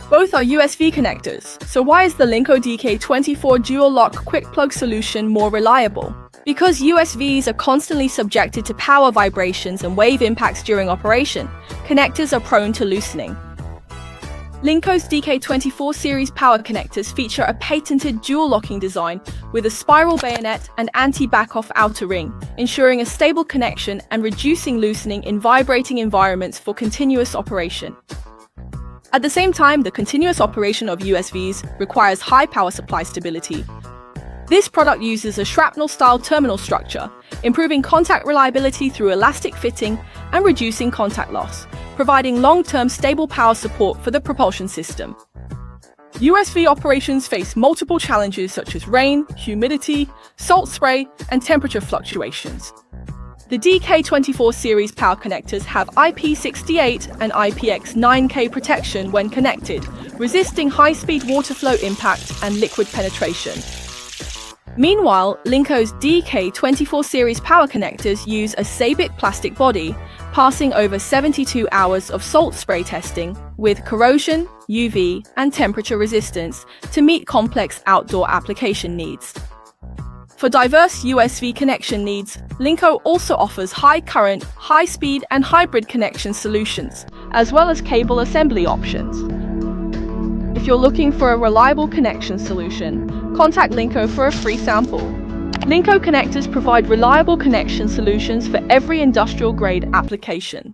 Both are USV connectors, so why is the LINKO DK24 dual lock quick plug solution more reliable? Because USVs are constantly subjected to power vibrations and wave impacts during operation, connectors are prone to loosening. LINKO's DK24 series power connectors feature a patented dual locking design with a spiral bayonet and anti-back-off outer ring, ensuring a stable connection and reducing loosening in vibrating environments for continuous operation. At the same time, the continuous operation of USVs requires high power supply stability. This product uses a shrapnel-style terminal structure, improving contact reliability through elastic fitting and reducing contact loss, providing long-term stable power support for the propulsion system. USV operations face multiple challenges such as rain, humidity, salt spray, and temperature fluctuations. The DK24 series power connectors have IP68 and IPX9K protection when connected, resisting high-speed water flow impact and liquid penetration. Meanwhile, LINKO's DK24 series power connectors use a Sabit plastic body, passing over 72 hours of salt spray testing with corrosion, UV, and temperature resistance to meet complex outdoor application needs. For diverse USV connection needs, LINKO also offers high current, high speed, and hybrid connection solutions, as well as cable assembly options. If you're looking for a reliable connection solution, contact LINKO for a free sample. LINKO connectors provide reliable connection solutions for every industrial-grade application.